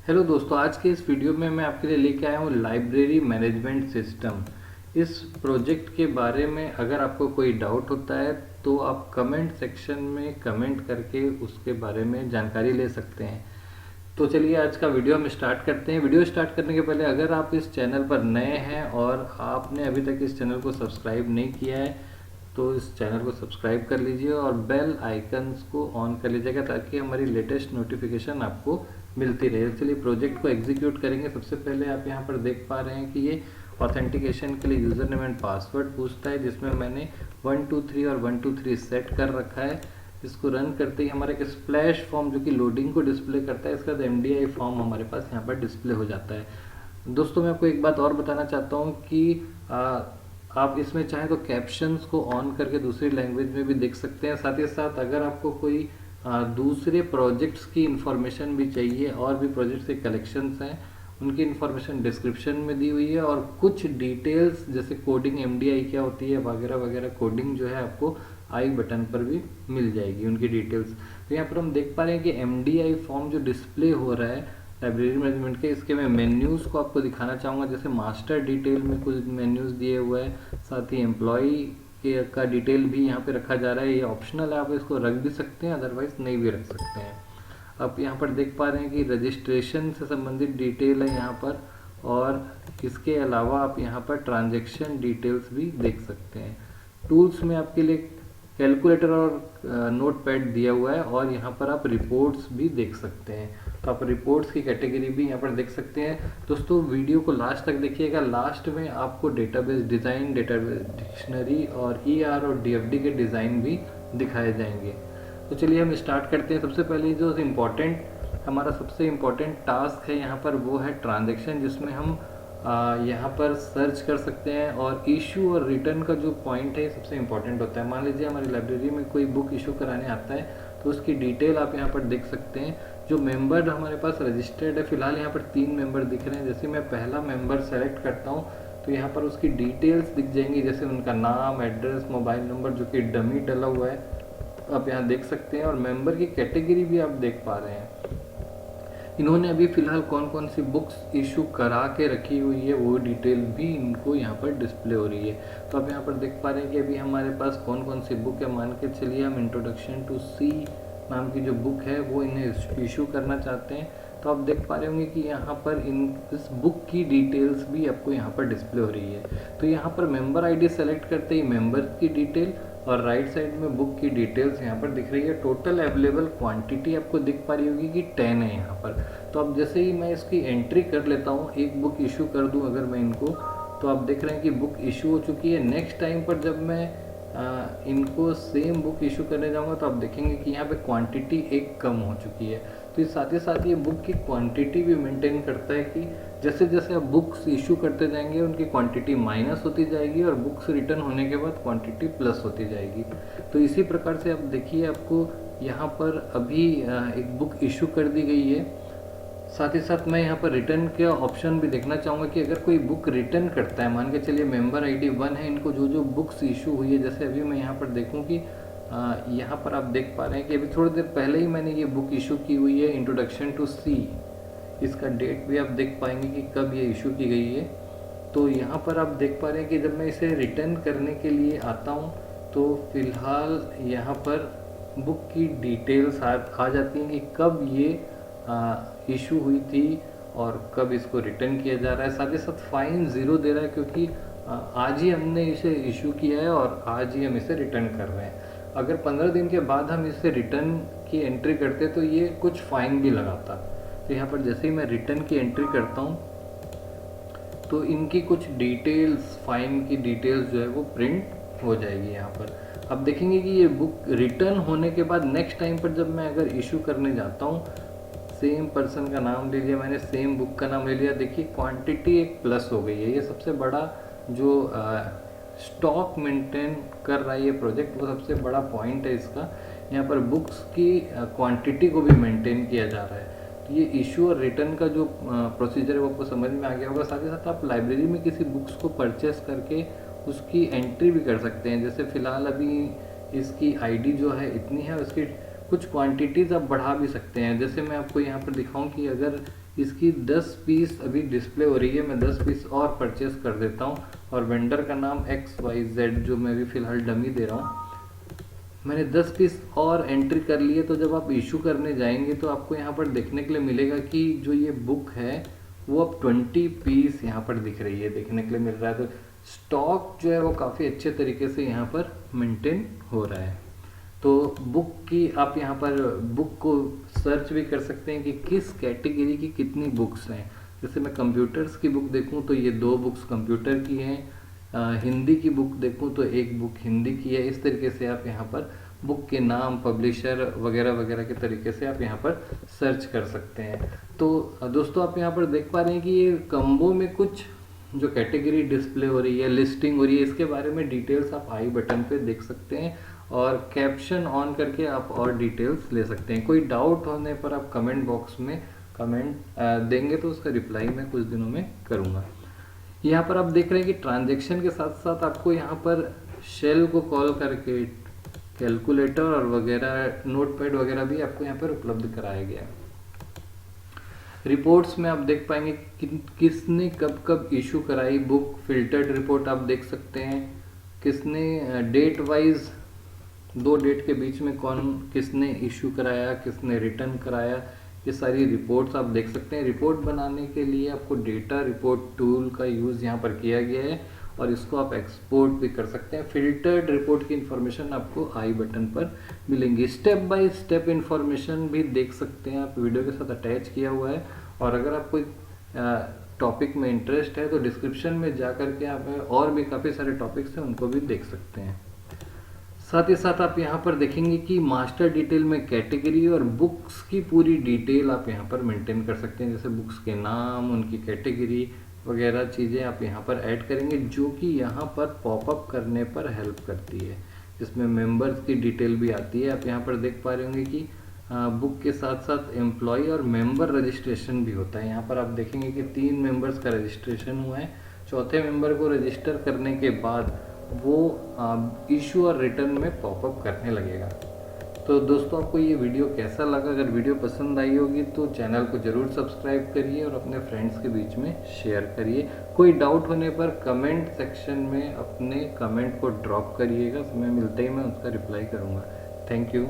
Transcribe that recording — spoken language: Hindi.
हेलो दोस्तों, आज के इस वीडियो में मैं आपके लिए लेके आया हूँ लाइब्रेरी मैनेजमेंट सिस्टम। इस प्रोजेक्ट के बारे में अगर आपको कोई डाउट होता है तो आप कमेंट सेक्शन में कमेंट करके उसके बारे में जानकारी ले सकते हैं। तो चलिए आज का वीडियो हम स्टार्ट करते हैं। वीडियो स्टार्ट करने के पहले अगर आप इस चैनल पर नए हैं और आपने अभी तक इस चैनल को सब्सक्राइब नहीं किया है तो इस चैनल को सब्सक्राइब कर लीजिए और बेल आइकन्स को ऑन कर लीजिएगा ताकि हमारी लेटेस्ट नोटिफिकेशन आपको मिलती रहे। चलिए प्रोजेक्ट को एग्जीक्यूट करेंगे। सबसे पहले आप यहाँ पर देख पा रहे हैं कि ये ऑथेंटिकेशन के लिए यूज़र नेम एंड पासवर्ड पूछता है, जिसमें मैंने 123 और 123 सेट कर रखा है। इसको रन करते ही हमारा एक स्प्लैश फॉर्म जो कि लोडिंग को डिस्प्ले करता है, इसका MDI फॉर्म हमारे पास यहाँ पर डिस्प्ले हो जाता है। दोस्तों मैं आपको एक बात और बताना चाहता हूँ कि आप इसमें चाहें तो कैप्शंस को ऑन करके दूसरी लैंग्वेज में भी देख सकते हैं। साथ ही साथ अगर आपको कोई दूसरे प्रोजेक्ट्स की इंफॉर्मेशन भी चाहिए और भी प्रोजेक्ट्स के कलेक्शंस हैं, उनकी इंफॉर्मेशन डिस्क्रिप्शन में दी हुई है और कुछ डिटेल्स जैसे कोडिंग MDI क्या होती है वगैरह वगैरह कोडिंग जो है आपको आई बटन पर भी मिल जाएगी उनकी डिटेल्स। तो यहाँ पर हम देख पा रहे हैं कि MDI फॉर्म जो डिस्प्ले हो रहा है लाइब्रेरी मैनेजमेंट के, इसके मैं मेन्यूज़ को आपको दिखाना चाहूँगा। जैसे मास्टर डिटेल में कुछ मेन्यूज़ दिए हुए हैं, साथ ही एम्प्लॉई का डिटेल भी यहाँ पे रखा जा रहा है। ये ऑप्शनल है, आप इसको रख भी सकते हैं, अदरवाइज नहीं भी रख सकते हैं। आप यहाँ पर देख पा रहे हैं कि रजिस्ट्रेशन से संबंधित डिटेल है यहाँ पर, और इसके अलावा आप यहाँ पर ट्रांजैक्शन डिटेल्स भी देख सकते हैं। टूल्स में आपके लिए कैलकुलेटर और नोट पैड दिया हुआ है और यहाँ पर आप रिपोर्ट्स भी देख सकते हैं। तो आप रिपोर्ट्स की कैटेगरी भी यहाँ पर देख सकते हैं। दोस्तों वीडियो को लास्ट तक देखिएगा। लास्ट में आपको डेटाबेस डिज़ाइन, डेटाबेस डिक्शनरी और ER और DFD के डिज़ाइन भी दिखाए जाएंगे। तो चलिए हम स्टार्ट करते हैं। सबसे पहले जो हमारा सबसे इम्पोर्टेंट टास्क है यहाँ पर वो है ट्रांजैक्शन, जिसमें हम यहाँ पर सर्च कर सकते हैं। और इशू और रिटर्न का जो पॉइंट है सबसे इम्पोर्टेंट होता है। मान लीजिए हमारी लाइब्रेरी में कोई बुक इशू कराने आता है तो उसकी डिटेल आप यहाँ पर देख सकते हैं। जो मेंबर हमारे पास रजिस्टर्ड है, फिलहाल यहाँ पर 3 मेंबर दिख रहे हैं। जैसे मैं पहला मेंबर सेलेक्ट करता हूँ तो यहाँ पर उसकी डिटेल्स दिख जाएंगी, जैसे उनका नाम, एड्रेस, मोबाइल नंबर जो कि डमी डला हुआ है आप यहाँ देख सकते हैं। और मेंबर की कैटेगरी भी आप देख पा रहे हैं। इन्होंने अभी फिलहाल कौन कौन सी बुक्स इशू करा के रखी हुई है वो डिटेल भी इनको यहाँ पर डिस्प्ले हो रही है। तो आप यहाँ पर देख पा रहे हैं कि अभी हमारे पास कौन कौन सी बुक है। मान के चलिए हम इंट्रोडक्शन टू सी नाम की जो बुक है वो इन्हें इशू करना चाहते हैं। तो आप देख पा रहे होंगे कि यहाँ पर इस बुक की डिटेल्स भी आपको यहाँ पर डिस्प्ले हो रही है। तो यहाँ पर मेंबर ID सेलेक्ट करते ही मेंबर की डिटेल और राइट साइड में बुक की डिटेल्स यहाँ पर दिख रही है। टोटल अवेलेबल क्वांटिटी आपको दिख पा रही होगी कि 10 है यहाँ पर। तो अब जैसे ही मैं इसकी एंट्री कर लेता हूँ, एक बुक इशू कर दूँ अगर मैं इनको, तो आप देख रहे हैं कि बुक इशू हो चुकी है। नेक्स्ट टाइम पर जब मैं इनको सेम बुक इशू करने जाऊँगा तो आप देखेंगे कि यहाँ पे क्वांटिटी एक कम हो चुकी है। तो साथ ही साथ ये बुक की क्वांटिटी भी मेंटेन करता है कि जैसे जैसे आप बुक्स इशू करते जाएंगे उनकी क्वांटिटी माइनस होती जाएगी और बुक्स रिटर्न होने के बाद क्वांटिटी प्लस होती जाएगी। तो इसी प्रकार से आप देखिए, आपको यहाँ पर अभी एक बुक इशू कर दी गई है। साथ ही साथ मैं यहाँ पर रिटर्न का ऑप्शन भी देखना चाहूँगा कि अगर कोई बुक रिटर्न करता है, मान के चलिए मेंबर ID 1 है, इनको जो जो बुक्स इशू हुई है, जैसे अभी मैं यहाँ पर देखूँ कि यहाँ पर आप देख पा रहे हैं कि अभी थोड़ी देर पहले ही मैंने ये बुक इशू की हुई है, इंट्रोडक्शन टू सी। इसका डेट भी आप देख पाएंगे कि कब ये इशू की गई है। तो यहाँ पर आप देख पा रहे हैं कि जब मैं इसे रिटर्न करने के लिए आता हूँ तो फिलहाल यहाँ पर बुक की डिटेल्स आ जाती हैं कि कब ये इशू हुई थी और कब इसको रिटर्न किया जा रहा है। साथ ही साथ फाइन 0 दे रहा है क्योंकि आज ही हमने इसे इशू किया है और आज ही हम इसे रिटर्न कर रहे हैं। अगर 15 दिन के बाद हम इसे रिटर्न की एंट्री करते तो ये कुछ फाइन भी लगाता। तो यहाँ पर जैसे ही मैं रिटर्न की एंट्री करता हूँ तो इनकी कुछ डिटेल्स, फाइन की डिटेल्स जो है वो प्रिंट हो जाएगी यहाँ पर। अब देखेंगे कि ये बुक रिटर्न होने के बाद नेक्स्ट टाइम पर जब मैं अगर इशू करने जाता हूँ, सेम पर्सन का नाम ले लिया मैंने, सेम बुक का नाम ले लिया, देखिए क्वांटिटी एक प्लस हो गई है। ये सबसे बड़ा जो स्टॉक मेंटेन कर रहा है ये प्रोजेक्ट, वो सबसे बड़ा पॉइंट है इसका। यहाँ पर बुक्स की क्वांटिटी को भी मेंटेन किया जा रहा है। तो ये इशू और रिटर्न का जो प्रोसीजर है वो आपको समझ में आ गया होगा। साथ ही साथ आप लाइब्रेरी में किसी बुक्स को परचेस करके उसकी एंट्री भी कर सकते हैं। जैसे फ़िलहाल अभी इसकी ID जो है इतनी है, उसकी कुछ क्वांटिटीज़ आप बढ़ा भी सकते हैं। जैसे मैं आपको यहाँ पर दिखाऊं कि अगर इसकी 10 पीस अभी डिस्प्ले हो रही है, मैं 10 पीस और परचेस कर देता हूँ और वेंडर का नाम XYZ जो मैं भी फ़िलहाल डमी दे रहा हूँ, मैंने 10 पीस और एंट्री कर लिए। तो जब आप इशू करने जाएंगे तो आपको यहाँ पर देखने के लिए मिलेगा कि जो ये बुक है वो अब 20 पीस यहाँ पर दिख रही है, देखने के लिए मिल रहा है। तो स्टॉक जो है वो काफ़ी अच्छे तरीके से यहाँ पर मेंटेन हो रहा है। तो बुक की आप यहाँ पर बुक को सर्च भी कर सकते हैं कि किस कैटेगरी की कितनी बुक्स हैं। जैसे मैं कंप्यूटर्स की बुक देखूँ तो ये 2 बुक्स कंप्यूटर की हैं, हिंदी की बुक देखूँ तो 1 बुक हिंदी की है। इस तरीके से आप यहाँ पर बुक के नाम, पब्लिशर वगैरह वगैरह के तरीके से आप यहाँ पर सर्च कर सकते हैं। तो दोस्तों आप यहाँ पर देख पा रहे हैं कि ये कम्बो में कुछ जो कैटेगरी डिस्प्ले हो रही है, लिस्टिंग हो रही है, इसके बारे में डिटेल्स आप आई बटन पे देख सकते हैं और कैप्शन ऑन करके आप और डिटेल्स ले सकते हैं। कोई डाउट होने पर आप कमेंट बॉक्स में कमेंट देंगे तो उसका रिप्लाई मैं कुछ दिनों में करूँगा। यहाँ पर आप देख रहे हैं कि ट्रांजैक्शन के साथ साथ आपको यहाँ पर शेल को कॉल करके कैलकुलेटर और वगैरह नोटपैड वगैरह भी आपको यहाँ पर उपलब्ध कराया गया है। रिपोर्ट्स में आप देख पाएंगे कि किसने कब कब इशू कराई बुक, फिल्टर्ड रिपोर्ट आप देख सकते हैं। किसने डेट वाइज 2 डेट के बीच में कौन किसने इशू कराया, किसने रिटर्न कराया, ये सारी रिपोर्ट्स आप देख सकते हैं। रिपोर्ट बनाने के लिए आपको डेटा रिपोर्ट टूल का यूज़ यहाँ पर किया गया है और इसको आप एक्सपोर्ट भी कर सकते हैं। फिल्टर्ड रिपोर्ट की इंफॉर्मेशन आपको आई बटन पर मिलेंगी। स्टेप बाय स्टेप इंफॉर्मेशन भी देख सकते हैं आप, वीडियो के साथ अटैच किया हुआ है। और अगर आप कोई टॉपिक में इंटरेस्ट है तो डिस्क्रिप्शन में जा करके आप और भी काफ़ी सारे टॉपिक्स हैं उनको भी देख सकते हैं। साथ ही साथ आप यहाँ पर देखेंगे कि मास्टर डिटेल में कैटेगरी और बुक्स की पूरी डिटेल आप यहाँ पर मेंटेन कर सकते हैं। जैसे बुक्स के नाम, उनकी कैटेगरी वगैरह चीज़ें आप यहाँ पर ऐड करेंगे, जो कि यहाँ पर पॉपअप करने पर हेल्प करती है। इसमें मेंबर्स की डिटेल भी आती है। आप यहाँ पर देख पा रहे होंगे कि बुक के साथ साथ एम्प्लॉय और मेंबर रजिस्ट्रेशन भी होता है। यहाँ पर आप देखेंगे कि 3 मेंबर्स का रजिस्ट्रेशन हुआ है। चौथे मेंबर को रजिस्टर करने के बाद वो इशू और रिटर्न में पॉपअप करने लगेगा। तो दोस्तों आपको ये वीडियो कैसा लगा? अगर वीडियो पसंद आई होगी तो चैनल को ज़रूर सब्सक्राइब करिए और अपने फ्रेंड्स के बीच में शेयर करिए। कोई डाउट होने पर कमेंट सेक्शन में अपने कमेंट को ड्रॉप करिएगा, समय मिलते ही मैं उसका रिप्लाई करूँगा। Thank you.